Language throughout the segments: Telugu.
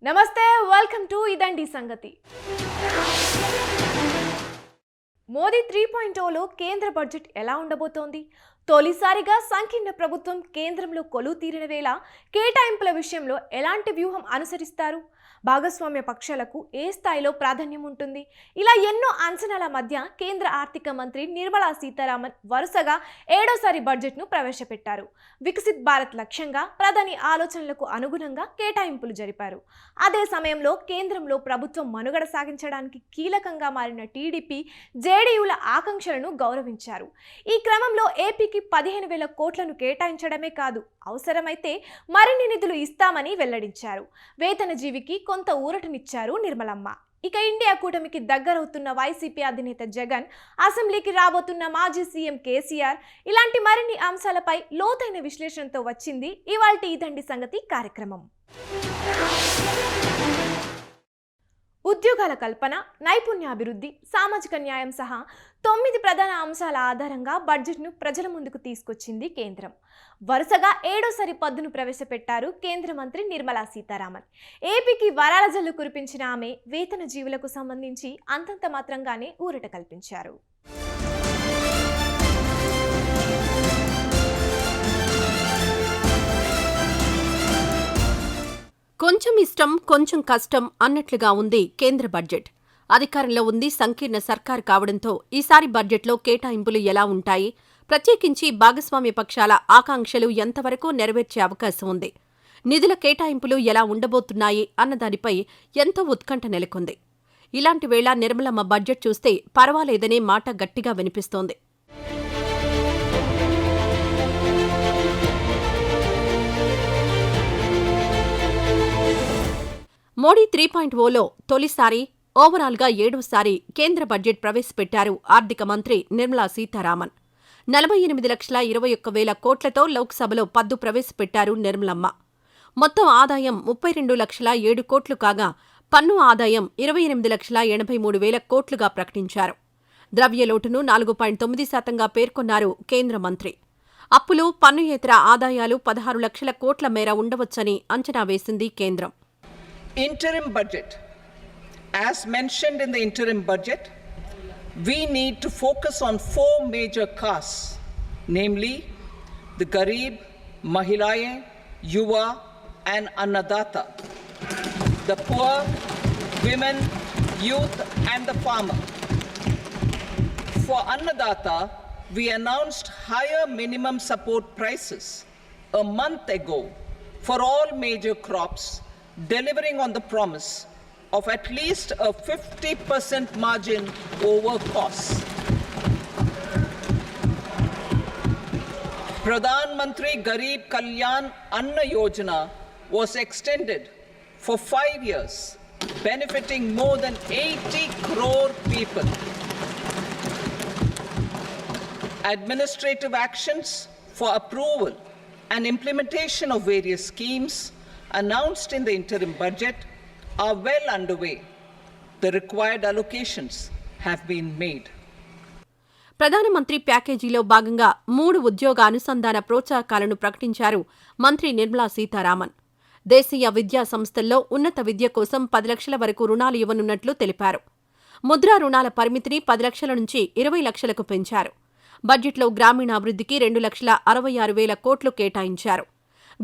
నమస్తే, వెల్కమ్ టు ఇదండి సంగతి. మోదీ 3.0లో కేంద్ర బడ్జెట్ ఎలా ఉండబోతోంది? తొలిసారిగా సంకీర్ణ ప్రభుత్వం కేంద్రంలో కొలువు తీరిన వేళ కేటాయింపుల విషయంలో ఎలాంటి వ్యూహం అనుసరిస్తారు? భాగస్వామ్య పక్షాలకు ఏ స్థాయిలో ప్రాధాన్యం ఉంటుంది? ఇలా ఎన్నో అంచనాల మధ్య కేంద్ర ఆర్థిక మంత్రి నిర్మలా సీతారామన్ వరుసగా 7వ బడ్జెట్ను ప్రవేశపెట్టారు. వికసిత్ భారత్ లక్ష్యంగా ప్రధాని ఆలోచనలకు అనుగుణంగా కేటాయింపులు జరిపారు. అదే సమయంలో కేంద్రంలో ప్రభుత్వం మనుగడ సాగించడానికి కీలకంగా మారిన టీడీపీ, జేడీయూల ఆకాంక్షలను గౌరవించారు. ఈ క్రమంలో ఏపీకి 15,000 కోట్లను కేటాయించడమే కాదు, అవసరమైతే మరిన్ని నిధులు ఇస్తామని వెల్లడించారు. వేతన జీవికి కొంత ఊరటనిచ్చారు నిర్మలమ్మ. ఇక ఇండియా కూటమికి దగ్గరవుతున్న వైసీపీ అధినేత జగన్, అసెంబ్లీకి రాబోతున్న మాజీ సీఎం కేసీఆర్, ఇలాంటి మరిన్ని అంశాలపై లోతైన విశ్లేషణతో వచ్చింది ఇవాల్టి ఇదండి సంగతి కార్యక్రమం. ఉద్యోగాల కల్పన, నైపుణ్యాభివృద్ధి, సామాజిక న్యాయం సహా 9 ప్రధాన అంశాల ఆధారంగా బడ్జెట్ను ప్రజల ముందుకు తీసుకొచ్చింది కేంద్రం. వరుసగా 7వ పద్దును ప్రవేశపెట్టారు కేంద్ర మంత్రి నిర్మలా సీతారామన్. ఏపీకి వరాల జల్లు కురిపించిన ఆమె వేతన జీవులకు సంబంధించి అంతంత మాత్రంగానే ఊరట కల్పించారు. కొంచెం ఇష్టం కొంచెం కష్టం అన్నట్లుగా ఉంది కేంద్ర బడ్జెట్. అధికారంలో ఉంది సంకీర్ణ సర్కారు కావడంతో ఈసారి బడ్జెట్లో కేటాయింపులు ఎలా ఉంటాయి, ప్రత్యేకించి భాగస్వామ్య పక్షాల ఆకాంక్షలు ఎంతవరకు నెరవేర్చే అవకాశం ఉంది, నిధుల కేటాయింపులు ఎలా ఉండబోతున్నాయి అన్నదానిపై ఎంతో ఉత్కంఠ నెలకొంది. ఇలాంటి వేళ నిర్మలమ్మ బడ్జెట్ చూస్తే పర్వాలేదనే మాట గట్టిగా వినిపిస్తోంది. మోడీ 3.0లో తొలిసారి, ఓవరాల్గా 7వసారి కేంద్ర బడ్జెట్ ప్రవేశపెట్టారు ఆర్థిక మంత్రి నిర్మలా సీతారామన్. 48,21,000 కోట్లతో లోక్సభలో పద్దు ప్రవేశపెట్టారు నిర్మలమ్మ. మొత్తం ఆదాయం 32,07,000 కోట్లు కాగా పన్ను ఆదాయం 28,83,000 కోట్లుగా ప్రకటించారు. ద్రవ్యలోటును 4.9% పేర్కొన్నారు కేంద్ర మంత్రి. అప్పులు, పన్నుయేతర ఆదాయాలు 16 లక్షల కోట్ల మేర ఉండవచ్చని అంచనా వేసింది కేంద్రం. Interim budget. As mentioned in the interim budget, we need to focus on 4 major castes, namely the Garib, Mahilaye, Yuva and Annadata, the poor, women, youth and the farmer. For Annadata, we announced higher minimum support prices a month ago for all major crops, delivering on the promise of at least a 50% margin over costs. Pradhan Mantri Garib Kalyan Anna Yojana was extended for 5 years, benefiting more than 80 crore people. Administrative actions for approval and implementation of various schemes announced in the interim budget are well underway. The required allocations have been made. ప్రధానమంత్రి ప్యాకేజీలో భాగంగా 3 ఉద్యోగ అనుసంధాన ప్రోత్సాహకాలను ప్రకటించారు మంత్రి నిర్మలా సీతారామన్. దేశీయ విద్యా సంస్థల్లో ఉన్నత విద్య కోసం 10 లక్షల వరకు రుణాలు ఇవ్వనున్నట్లు తెలిపారు. ముద్రా రుణాల పరిమితిని 10 లక్షల నుంచి 20 లక్షలకు పెంచారు. బడ్జెట్లో గ్రామీణాభివృద్ధికి 2,66,000 కోట్లు కేటాయించారు.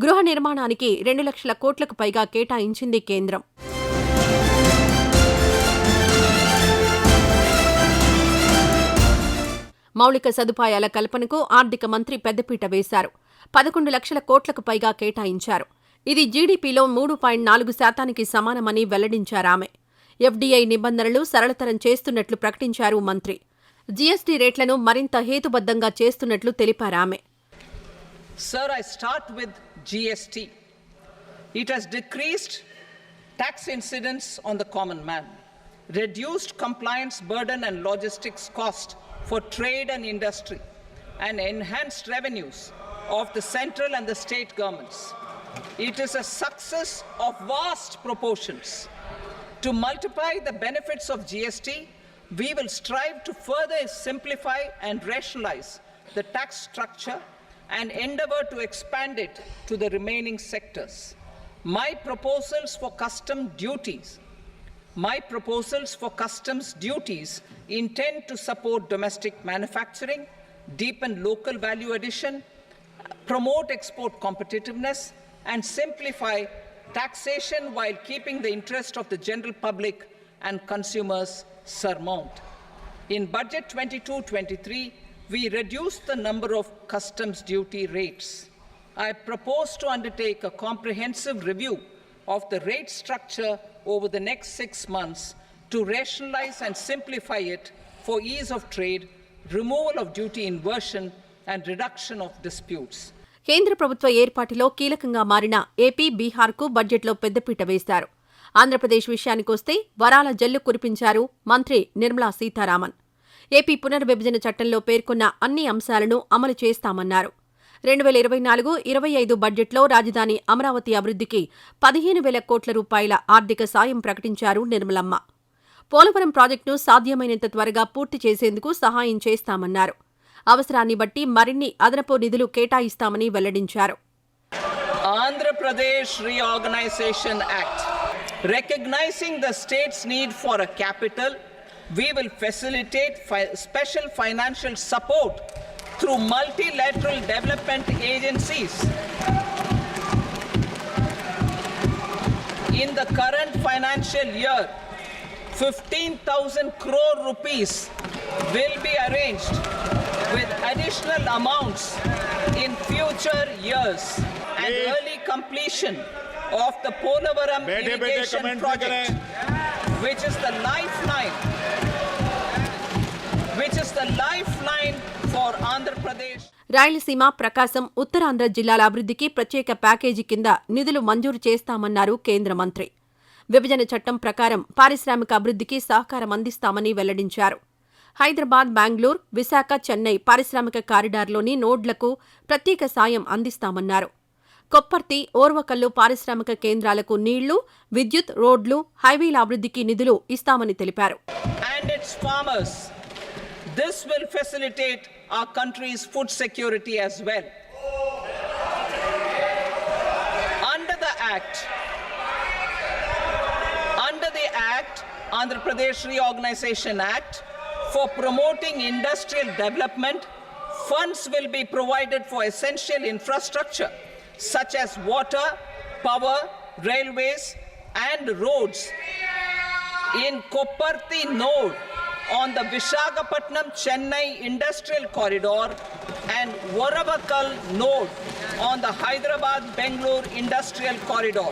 గృహ నిర్మాణానికి 2 లక్షల కోట్లకు పైగా కేటాయించింది కేంద్రం. మౌలిక సదుపాయాల కల్పనకు ఆర్థిక మంత్రి పెద్దపీట వేశారు. 11 లక్షల కోట్లకు పైగా కేటాయించారు. ఇది జీడీపీలో 3.4% సమానమని వెల్లడించారామె. ఎఫ్డీఐ నిబంధనలు సరళతరం చేస్తున్నట్లు ప్రకటించారు మంత్రి. జీఎస్టీ రేట్లను మరింత హేతుబద్ధంగా చేస్తున్నట్లు తెలిపారామె. Sir, I start with GST. It has decreased tax incidence on the common man, reduced compliance burden and logistics cost for trade and industry, and enhanced revenues of the central and the state governments. It is a success of vast proportions. To multiply the benefits of GST, we will strive to further simplify and rationalize the tax structure and endeavour to expand it to the remaining sectors. My proposals for customs duties intend to support domestic manufacturing, deepen local value addition, promote export competitiveness, and simplify taxation while keeping the interest of the general public and consumers surmount. In Budget 22-23, we reduced the number of customs duty rates. I propose to undertake a comprehensive review of the rate structure over the next 6 months to rationalize and simplify it for ease of trade, removal of duty inversion, and reduction of disputes. కేంద్ర ప్రభుత్వ ఏర్పాటులో కీలకంగా మారిన ఏపీ, బీహార్కు బడ్జెట్లో పెద్దపీట వేశారు. ఆంధ్రప్రదేశ్ విషయానికొస్తే వరాల జల్లు కురిపించారు మంత్రి నిర్మలా సీతారామన్. ఏపీ పునర్విభజన చట్టంలో పేర్కొన్న అన్ని అంశాలను అమలు చేస్తామన్నారు. 2024-25 బడ్జెట్లో రాజధాని అమరావతి అభివృద్ధికి 15,000 కోట్ల రూపాయల ఆర్థిక సాయం ప్రకటించారు నిర్మలమ్మ. పోలవరం ప్రాజెక్టును సాధ్యమైనంత త్వరగా పూర్తి చేసేందుకు సహాయం చేస్తామన్నారు. అవసరాన్ని బట్టి మరిన్ని అదనపు నిధులు కేటాయిస్తామని వెల్లడించారు. Andhra Pradesh Reorganization Act. Recognizing the state's need for a capital, we will facilitate special financial support through multilateral development agencies. In the current financial year, 15,000 crore rupees will be arranged with additional amounts in future years and early completion of the Polavaram irrigation project, which is the lifeline for Andhra Pradesh. Rayalaseema, ప్రకాశం, ఉత్తరాంధ్ర జిల్లాల అభివృద్ధికి ప్రత్యేక ప్యాకేజీ కింద నిధులు మంజూరు చేస్తామన్నారు కేంద్ర మంత్రి. విభజన చట్టం ప్రకారం పారిశ్రామిక అభివృద్ధికి సహకారం అందిస్తామని వెల్లడించారు. హైదరాబాద్, బెంగళూరు, విశాఖ, చెన్నై పారిశ్రామిక కారిడార్లోని నోడ్లకు ప్రత్యేక సాయం అందిస్తామన్నారు. కొప్పర్తి, ఓర్వకల్లు పారిశ్రామిక కేంద్రాలకు నీళ్లు, విద్యుత్, రోడ్లు, హైవేల అభివృద్ధికి నిధులు ఇస్తామని తెలిపారు. This will facilitate our country's food security as well. Under the Act, Andhra Pradesh Reorganization Act, for promoting industrial development, funds will be provided for essential infrastructure such as water, power, railways, and roads. In Kopparthi node on the Visakhapatnam-Chennai industrial corridor and Varavakal node on the Hyderabad-Bengaluru industrial corridor.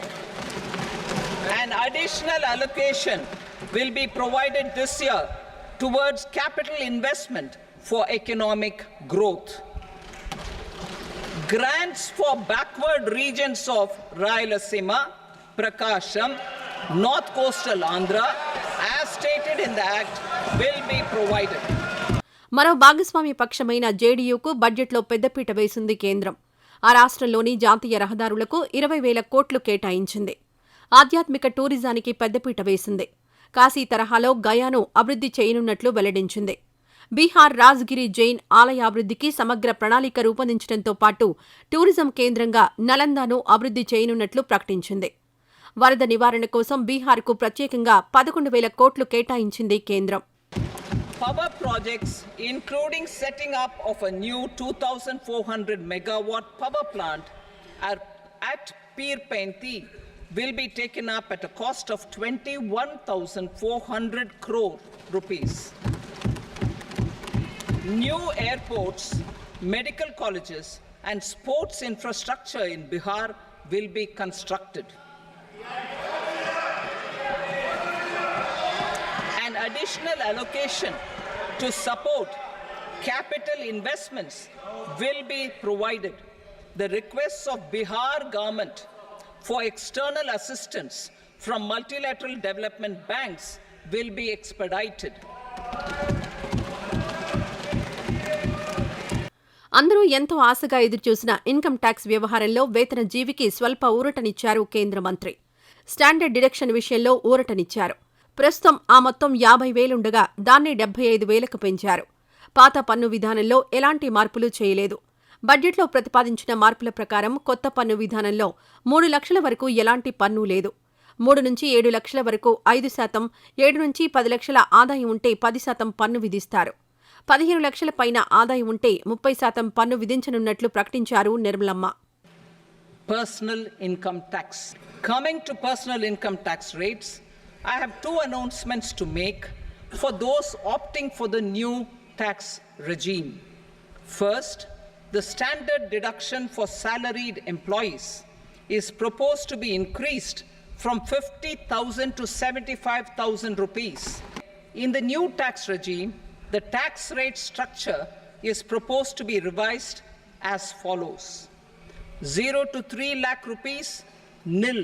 An additional allocation will be provided this year towards capital investment for economic growth. Grants for backward regions of Rayalaseema, Prakasham, North Coastal Andhra, as stated in the Act, will be provided. మరో భాగస్వామి పక్షమైన జేడీయూకు బడ్జెట్లో పెద్దపీట వేసింది కేంద్రం. ఆ రాష్ట్రంలోని జాతీయ రహదారులకు 20,000 కోట్లు కేటాయించింది. ఆధ్యాత్మిక టూరిజానికి పెద్దపీట వేసింది. కాశీ తరహాలో గయాను అభివృద్ధి చేయనున్నట్లు వెల్లడించింది. బీహార్ రాజ్గిరి జైన్ ఆలయాభివృద్ధికి సమగ్ర ప్రణాళిక రూపొందించడంతో పాటు టూరిజం కేంద్రంగా నలందాను అభివృద్ధి చేయనున్నట్లు ప్రకటించింది. వరద నివారణ కోసం బీహార్కు ప్రత్యేకంగా 11,000 కోట్లు కేటాయించింది కేంద్రం. Power projects, including setting up of a new 2,400 megawatt power plant at Peerpenti, will be taken up at a cost of 21,400 crore rupees. New airports, medical colleges, and sports infrastructure in Bihar will be constructed. An additional allocation to support capital investments will be provided. The requests of Bihar government for external assistance from multilateral development banks will be expedited. అందరూ ఎంతో ఆశగా ఎదురుచూసిన ఇన్కమ్ ట్యాక్స్ వ్యవహారంలో వేతన జీవికి స్వల్ప ఊరటనిచ్చారు కేంద్ర మంత్రి. స్టాండర్డ్ డిడక్షన్ విషయంలో ఊరటనిచ్చారు. ప్రస్తుతం ఆ మొత్తం 50,000 ఉండగా దాన్ని 75,000కు పెంచారు. పాత పన్ను విధానంలో ఎలాంటి మార్పులు చేయలేదు. బడ్జెట్లో ప్రతిపాదించిన మార్పుల ప్రకారం కొత్త పన్ను విధానంలో 3 లక్షల వరకు ఎలాంటి పన్ను లేదు. 3 నుంచి 7 లక్షల వరకు 5%, 7 నుంచి 10 లక్షల ఆదాయం ఉంటే 10% పన్ను విధిస్తారు. 15 లక్షల పైన ఆదాయం ఉంటే 30% పన్ను విధించనున్నట్లు ప్రకటించారు Nirmalamma. Personal income tax. Coming to personal income tax rates, I have two announcements to make for those opting for the new tax regime. First, the standard deduction for salaried employees is proposed to be increased from 50,000 to 75,000 rupees. In the new tax regime, the tax rate structure is proposed to be revised as follows: 0 to 3 lakh rupees, nil;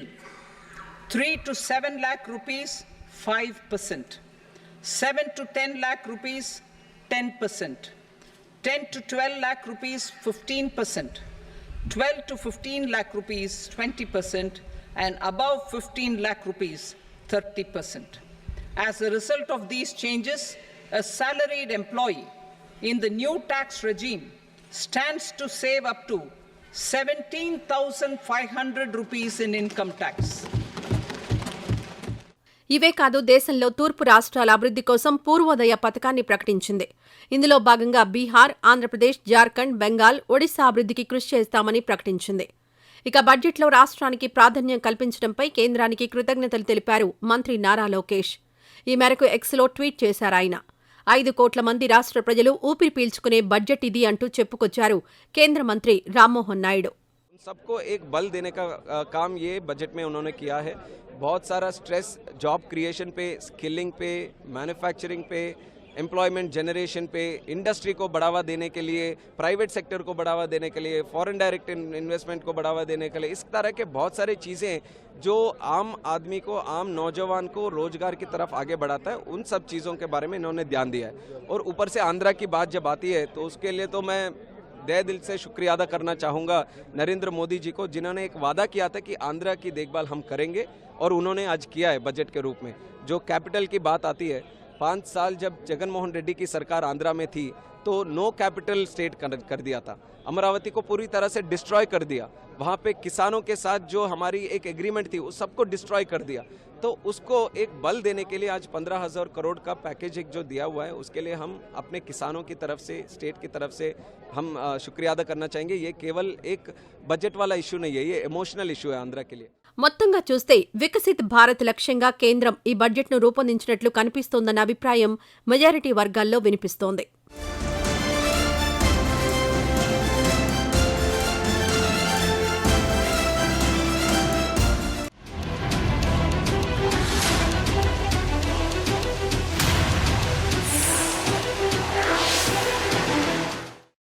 3 to 7 lakh rupees, 5%; 7 to 10 lakh rupees, 10%; 10 to 12 lakh rupees, 15%; 12 to 15 lakh rupees, 20%; and above 15 lakh rupees, 30%. As a result of these changes, a salaried employee in the new tax regime stands to save up to 17,500 rupees in income tax. ఇవే కాదు, దేశంలో తూర్పు రాష్ట్రాల అభివృద్ధి కోసం పూర్వోదయ పథకాన్ని ప్రకటించింది. ఇందులో భాగంగా బీహార్, ఆంధ్రప్రదేశ్, జార్ఖండ్, బెంగాల్, ఒడిశా అభివృద్ధికి కృషి చేస్తామని ప్రకటించింది. ఇక బడ్జెట్లో రాష్ట్రానికి ప్రాధాన్యం కల్పించడంపై కేంద్రానికి కృతజ్ఞతలు తెలిపారు మంత్రి నారా లోకేష్. ఈ మేరకు ఎక్స్లో ట్వీట్ చేశారాయన. 5 కోట్ల మంది రాష్ట్ర ప్రజలు ఊపిరి పీల్చుకునే బడ్జెట్ ఇది అంటూ చెప్పుకొచ్చారు కేంద్ర మంత్రి రామ్మోహన్ నాయుడు. सबको एक बल देने का काम ये बजट में उन्होंने किया है. बहुत सारा स्ट्रेस जॉब क्रिएशन पे, स्किलिंग पे, मैन्युफैक्चरिंग पे, एम्प्लॉयमेंट जनरेशन पे, इंडस्ट्री को बढ़ावा देने के लिए, प्राइवेट सेक्टर को बढ़ावा देने के लिए, फॉरेन डायरेक्ट इन्वेस्टमेंट को बढ़ावा देने के लिए, इस तरह के बहुत सारी चीज़ें जो आम आदमी को, आम नौजवान को रोजगार की तरफ आगे बढ़ाता है, उन सब चीज़ों के बारे में इन्होंने ध्यान दिया है. और ऊपर से आंध्रा की बात जब आती है तो उसके लिए तो मैं तहे दिल से शुक्रिया अदा करना चाहूँगा नरेंद्र मोदी जी को, जिन्होंने एक वादा किया था कि आंध्रा की देखभाल हम करेंगे और उन्होंने आज किया है बजट के रूप में. जो कैपिटल की बात आती है, 5 साल जब जगन मोहन रेड्डी की सरकार आंध्रा में थी तो नो कैपिटल स्टेट कर दिया था. अमरावती को पूरी तरह से डिस्ट्रॉय कर दिया. वहाँ पे किसानों के साथ जो हमारी एक एग्रीमेंट थी उस सबको डिस्ट्रॉय कर दिया. तो उसको एक बल देने के लिए आज 15,000 करोड़ का पैकेज एक जो दिया हुआ है, उसके लिए हम अपने किसानों की तरफ से, स्टेट की तरफ से हम शुक्रिया अदा करना चाहेंगे. ये केवल एक बजट वाला इशू नहीं है, ये इमोशनल इशू है आंध्रा के लिए. మొత్తంగా చూస్తే వికసిత్ భారత్ లక్ష్యంగా కేంద్రం ఈ బడ్జెట్ను రూపొందించినట్లు కనిపిస్తోందన్న అభిప్రాయం మెజారిటీ వర్గాల్లో వినిపిస్తోంది.